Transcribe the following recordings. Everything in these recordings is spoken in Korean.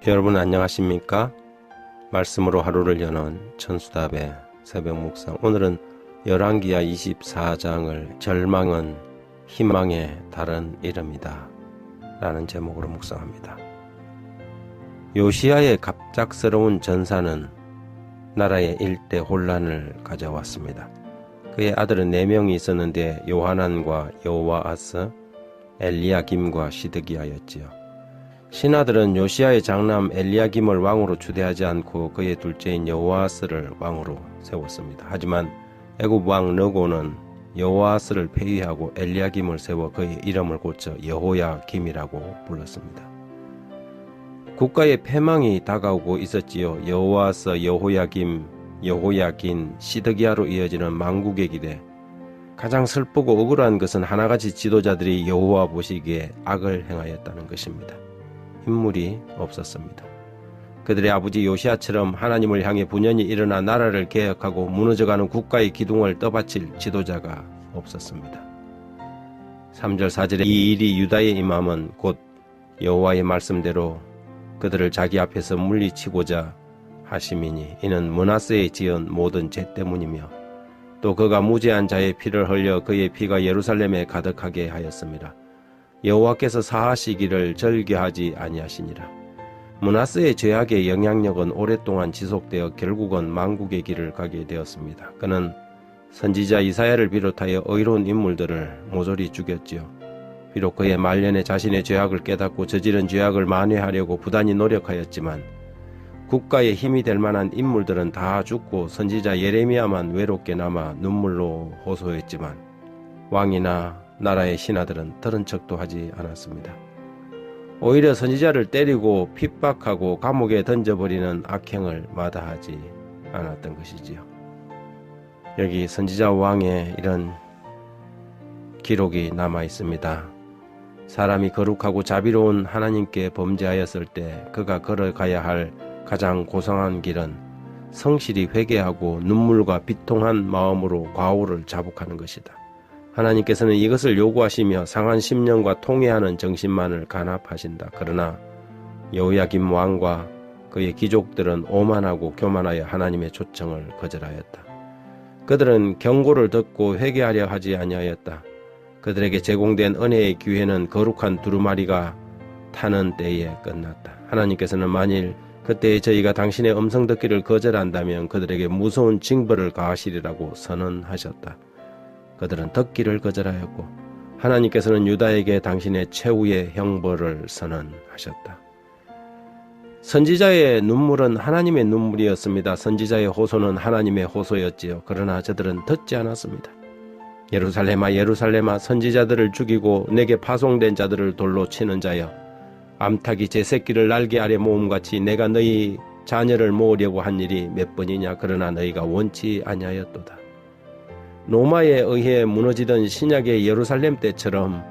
여러분 안녕하십니까? 말씀으로 하루를 여는 천수답의 새벽 묵상. 오늘은 열왕기하 24장을 절망은 희망의 다른 이름이다 라는 제목으로 묵상합니다. 요시야의 갑작스러운 전사는 나라의 일대 혼란을 가져왔습니다. 그의 아들은 4명이 있었는데 요하난과 여호와하스, 엘리야김과 시드기야였지요. 신하들은 요시야의 장남 엘리야김을 왕으로 추대하지 않고 그의 둘째인 여호아스를 왕으로 세웠습니다. 하지만 애굽 왕 느고는 여호아스를 폐위하고 엘리야김을 세워 그의 이름을 고쳐 여호야김이라고 불렀습니다. 국가의 패망이 다가오고 있었지요. 여호아스, 여호야김, 여호야긴, 시드기야로 이어지는 망국의 길에 가장 슬프고 억울한 것은 하나같이 지도자들이 여호와 보시기에 악을 행하였다는 것입니다. 인물이 없었습니다. 그들의 아버지 요시야처럼 하나님을 향해 분연히 일어나 나라를 개혁하고 무너져가는 국가의 기둥을 떠받칠 지도자가 없었습니다. 3절 4절에 이 일이 유다에 임함은 곧 여호와의 말씀대로 그들을 자기 앞에서 물리치고자 하심이니 이는 므낫세의 지은 모든 죄 때문이며 또 그가 무죄한 자의 피를 흘려 그의 피가 예루살렘에 가득하게 하였습니다. 여호와께서 사하시기를 절개하지 아니하시니라. 므낫세의 죄악의 영향력은 오랫동안 지속되어 결국은 망국의 길을 가게 되었습니다. 그는 선지자 이사야를 비롯하여 의로운 인물들을 모조리 죽였지요. 비록 그의 말년에 자신의 죄악을 깨닫고 저지른 죄악을 만회하려고 부단히 노력하였지만 국가의 힘이 될 만한 인물들은 다 죽고 선지자 예레미야만 외롭게 남아 눈물로 호소했지만 왕이나 나라의 신하들은 들은 척도 하지 않았습니다. 오히려 선지자를 때리고 핍박하고 감옥에 던져버리는 악행을 마다하지 않았던 것이지요. 여기 선지자 왕의 이런 기록이 남아 있습니다. 사람이 거룩하고 자비로운 하나님께 범죄하였을 때 그가 걸어가야 할 가장 고상한 길은 성실히 회개하고 눈물과 비통한 마음으로 과오를 자복하는 것이다. 하나님께서는 이것을 요구하시며 상한 심령과 통회하는 정신만을 간합하신다. 그러나 여호야김 왕과 그의 귀족들은 오만하고 교만하여 하나님의 초청을 거절하였다. 그들은 경고를 듣고 회개하려 하지 아니하였다. 그들에게 제공된 은혜의 기회는 거룩한 두루마리가 타는 때에 끝났다. 하나님께서는 만일 그때에 저희가 당신의 음성 듣기를 거절한다면 그들에게 무서운 징벌을 가하시리라고 선언하셨다. 그들은 듣기를 거절하였고 하나님께서는 유다에게 당신의 최후의 형벌을 선언하셨다. 선지자의 눈물은 하나님의 눈물이었습니다. 선지자의 호소는 하나님의 호소였지요. 그러나 저들은 듣지 않았습니다. 예루살렘아 예루살렘아 선지자들을 죽이고 내게 파송된 자들을 돌로 치는 자여 암탉이 제 새끼를 날개 아래 모음같이 내가 너희 자녀를 모으려고 한 일이 몇 번이냐. 그러나 너희가 원치 아니하였도다. 로마에 의해 무너지던 신약의 예루살렘 때처럼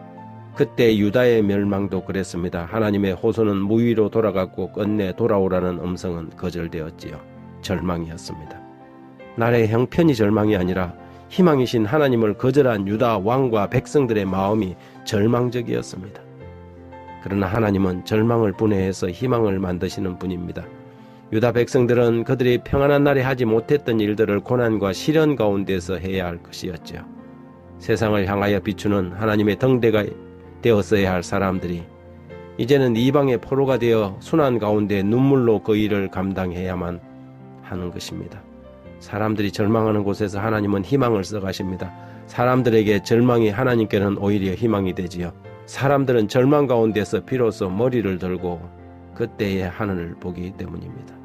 그때 유다의 멸망도 그랬습니다. 하나님의 호소는 무위로 돌아갔고 끝내 돌아오라는 음성은 거절되었지요. 절망이었습니다. 나라의 형편이 절망이 아니라 희망이신 하나님을 거절한 유다 왕과 백성들의 마음이 절망적이었습니다. 그러나 하나님은 절망을 분해해서 희망을 만드시는 분입니다. 유다 백성들은 그들이 평안한 날에 하지 못했던 일들을 고난과 시련 가운데서 해야 할 것이었죠. 세상을 향하여 비추는 하나님의 등대가 되었어야 할 사람들이 이제는 이방의 포로가 되어 순환 가운데 눈물로 그 일을 감당해야만 하는 것입니다. 사람들이 절망하는 곳에서 하나님은 희망을 써가십니다. 사람들에게 절망이 하나님께는 오히려 희망이 되지요. 사람들은 절망 가운데서 비로소 머리를 들고 그때의 하늘을 보기 때문입니다.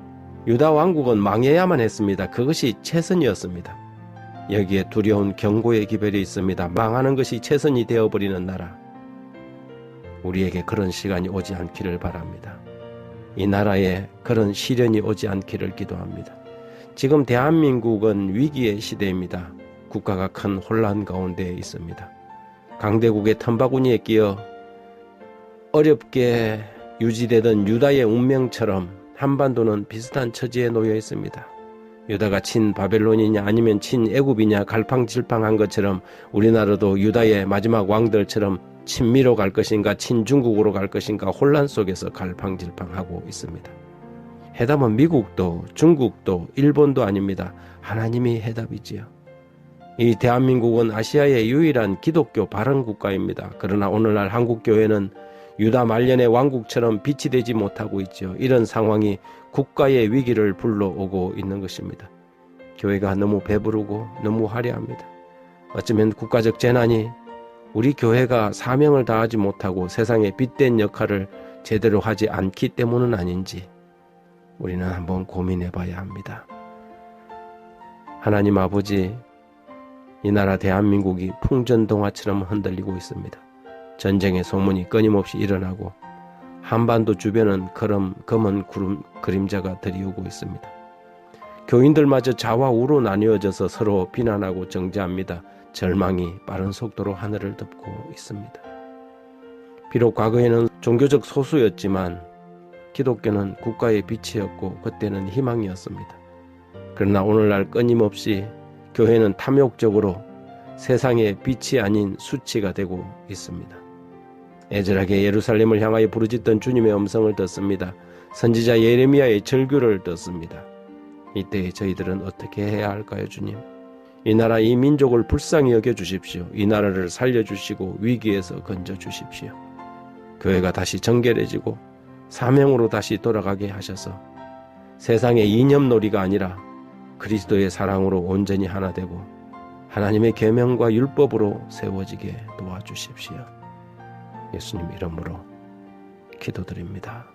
유다 왕국은 망해야만 했습니다. 그것이 최선이었습니다. 여기에 두려운 경고의 기별이 있습니다. 망하는 것이 최선이 되어버리는 나라. 우리에게 그런 시간이 오지 않기를 바랍니다. 이 나라에 그런 시련이 오지 않기를 기도합니다. 지금 대한민국은 위기의 시대입니다. 국가가 큰 혼란 가운데 있습니다. 강대국의 틈바구니에 끼어 어렵게 유지되던 유다의 운명처럼 한반도는 비슷한 처지에 놓여 있습니다. 유다가 친 바벨론이냐 아니면 친 애굽이냐 갈팡질팡한 것처럼 우리나라도 유다의 마지막 왕들처럼 친미로 갈 것인가 친중국으로 갈 것인가 혼란 속에서 갈팡질팡하고 있습니다. 해답은 미국도 중국도 일본도 아닙니다. 하나님이 해답이지요. 이 대한민국은 아시아의 유일한 기독교 발흥 국가입니다. 그러나 오늘날 한국교회는 유다 말년의 왕국처럼 빛이 되지 못하고 있죠. 이런 상황이 국가의 위기를 불러오고 있는 것입니다. 교회가 너무 배부르고 너무 화려합니다. 어쩌면 국가적 재난이 우리 교회가 사명을 다하지 못하고 세상에 빛된 역할을 제대로 하지 않기 때문은 아닌지 우리는 한번 고민해 봐야 합니다. 하나님 아버지, 이 나라 대한민국이 풍전동화처럼 흔들리고 있습니다. 전쟁의 소문이 끊임없이 일어나고 한반도 주변은 검은 구름 그림자가 들이오고 있습니다. 교인들마저 좌와우로 나뉘어져서 서로 비난하고 정죄합니다. 절망이 빠른 속도로 하늘을 덮고 있습니다. 비록 과거에는 종교적 소수였지만 기독교는 국가의 빛이었고 그때는 희망이었습니다. 그러나 오늘날 끊임없이 교회는 탐욕적으로 세상의 빛이 아닌 수치가 되고 있습니다. 애절하게 예루살렘을 향하여 부르짖던 주님의 음성을 듣습니다. 선지자 예레미야의 절규를 듣습니다. 이때 저희들은 어떻게 해야 할까요, 주님? 이 나라 이 민족을 불쌍히 여겨주십시오. 이 나라를 살려주시고 위기에서 건져주십시오. 교회가 다시 정결해지고 사명으로 다시 돌아가게 하셔서 세상의 이념놀이가 아니라 그리스도의 사랑으로 온전히 하나 되고 하나님의 계명과 율법으로 세워지게 도와주십시오. 예수님 이름으로 기도드립니다.